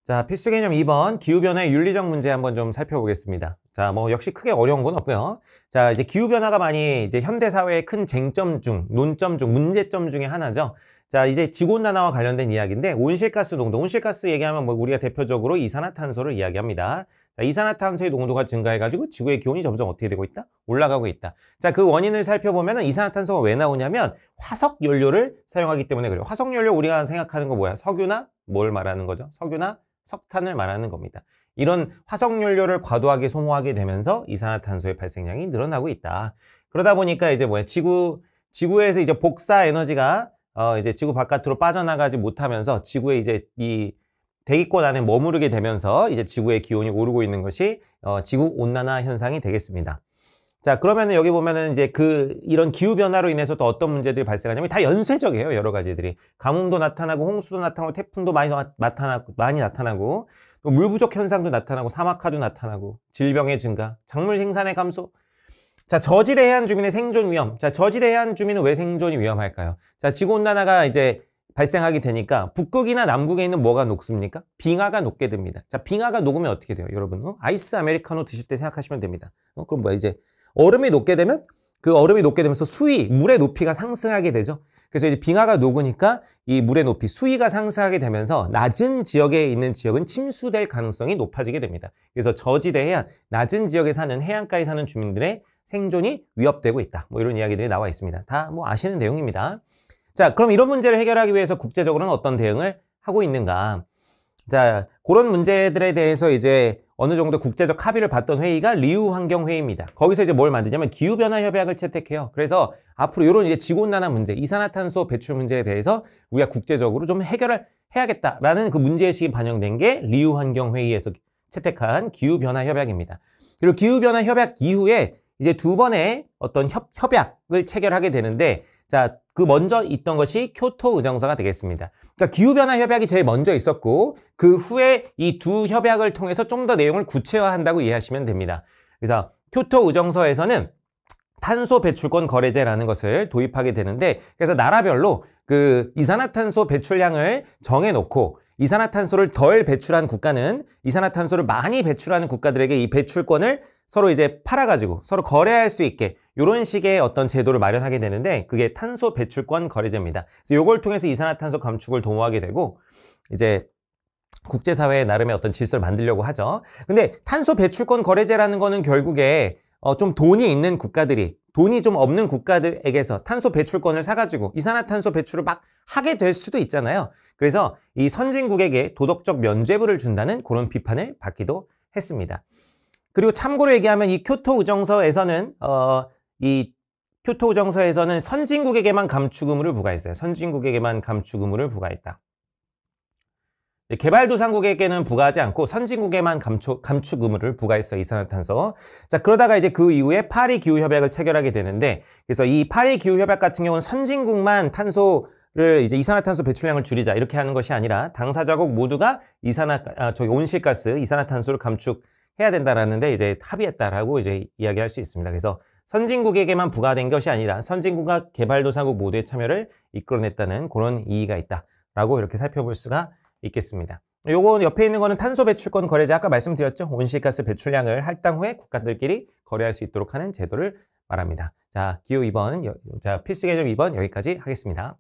자, 필수 개념 2번 기후변화의 윤리적 문제 한번 좀 살펴보겠습니다. 자, 뭐 역시 크게 어려운 건 없고요. 자, 이제 기후변화가 많이 이제 현대사회의 큰 쟁점 중, 논점 중, 문제점 중에 하나죠. 자, 이제 지구온난화와 관련된 이야기인데 온실가스 농도, 온실가스 얘기하면 뭐 우리가 대표적으로 이산화탄소를 이야기합니다. 자, 이산화탄소의 농도가 증가해가지고 지구의 기온이 점점 어떻게 되고 있다? 올라가고 있다. 자, 그 원인을 살펴보면은 이산화탄소가 왜 나오냐면 화석 연료를 사용하기 때문에 그래요. 화석 연료 우리가 생각하는 거 뭐야? 석유나 뭘 말하는 거죠? 석유나 석탄을 말하는 겁니다. 이런 화석연료를 과도하게 소모하게 되면서 이산화탄소의 발생량이 늘어나고 있다. 그러다 보니까 이제 뭐야? 지구에서 이제 복사 에너지가 이제 지구 바깥으로 빠져나가지 못하면서 지구에 이제 이 대기권 안에 머무르게 되면서 이제 지구의 기온이 오르고 있는 것이 지구 온난화 현상이 되겠습니다. 자, 그러면은 여기 보면은 이제 이런 기후변화로 인해서 또 어떤 문제들이 발생하냐면 다 연쇄적이에요. 여러 가지들이. 가뭄도 나타나고, 홍수도 나타나고, 태풍도 많이 나타나고, 또 물 부족 현상도 나타나고, 사막화도 나타나고, 질병의 증가, 작물 생산의 감소. 자, 저지대 해안 주민의 생존 위험. 자, 저지대 해안 주민은 왜 생존이 위험할까요? 자, 지구온난화가 이제 발생하게 되니까 북극이나 남극에 있는 뭐가 녹습니까? 빙하가 녹게 됩니다. 자, 빙하가 녹으면 어떻게 돼요, 여러분? 아이스 아메리카노 드실 때 생각하시면 됩니다. 그럼 뭐야, 이제 얼음이 녹게 되면 그 얼음이 녹게 되면서 물의 높이가 상승하게 되죠. 그래서 이제 빙하가 녹으니까 이 물의 높이, 수위가 상승하게 되면서 낮은 지역에 있는 지역은 침수될 가능성이 높아지게 됩니다. 그래서 저지대 해안, 낮은 지역에 사는 해안가에 사는 주민들의 생존이 위협되고 있다. 뭐 이런 이야기들이 나와 있습니다. 다 뭐 아시는 내용입니다. 자, 그럼 이런 문제를 해결하기 위해서 국제적으로는 어떤 대응을 하고 있는가? 자, 그런 문제들에 대해서 이제 어느 정도 국제적 합의를 봤던 회의가 리우 환경회의입니다. 거기서 이제 뭘 만드냐면 기후변화 협약을 채택해요. 그래서 앞으로 이런 이제 지구온난화 문제, 이산화탄소 배출 문제에 대해서 우리가 국제적으로 좀 해결을 해야겠다라는 그 문제의식이 반영된 게 리우 환경회의에서 채택한 기후변화 협약입니다. 그리고 기후변화 협약 이후에 이제 두 번의 어떤 협약을 체결하게 되는데, 자, 그 먼저 있던 것이 교토 의정서가 되겠습니다. 그러니까 기후변화 협약이 제일 먼저 있었고 그 후에 이 두 협약을 통해서 좀 더 내용을 구체화한다고 이해하시면 됩니다. 그래서 교토 의정서에서는 탄소 배출권 거래제라는 것을 도입하게 되는데, 그래서 나라별로 그 이산화탄소 배출량을 정해놓고 이산화탄소를 덜 배출한 국가는 이산화탄소를 많이 배출하는 국가들에게 이 배출권을 서로 이제 팔아가지고 서로 거래할 수 있게 이런 식의 어떤 제도를 마련하게 되는데, 그게 탄소 배출권 거래제입니다. 그래서 이걸 통해서 이산화탄소 감축을 도모하게 되고 이제 국제사회의 나름의 어떤 질서를 만들려고 하죠. 근데 탄소 배출권 거래제라는 거는 결국에 좀 돈이 있는 국가들이 돈이 좀 없는 국가들에게서 탄소 배출권을 사가지고 이산화탄소 배출을 막 하게 될 수도 있잖아요. 그래서 이 선진국에게 도덕적 면죄부를 준다는 그런 비판을 받기도 했습니다. 그리고 참고로 얘기하면 이 교토 의정서에서는 선진국에게만 감축 의무를 부과했어요. 선진국에게만 감축 의무를 부과했다. 개발도상국에게는 부과하지 않고 선진국에만 감축 의무를 부과했어요, 이산화탄소. 자, 그러다가 이제 그 이후에 파리 기후협약을 체결하게 되는데, 그래서 이 파리 기후협약 같은 경우는 선진국만 이제 이산화탄소 배출량을 줄이자 이렇게 하는 것이 아니라 당사자국 모두가 온실가스, 이산화탄소를 감축해야 된다라는 데 이제 합의했다라고 이제 이야기할 수 있습니다. 그래서 선진국에게만 부과된 것이 아니라 선진국과 개발도상국 모두의 참여를 이끌어냈다는 그런 이의가 있다라고 이렇게 살펴볼 수가 있겠습니다. 요거 옆에 있는 거는 탄소 배출권 거래제, 아까 말씀드렸죠. 온실가스 배출량을 할당 후에 국가들끼리 거래할 수 있도록 하는 제도를 말합니다. 자, 기후 2번, 필수 개념 2번 여기까지 하겠습니다.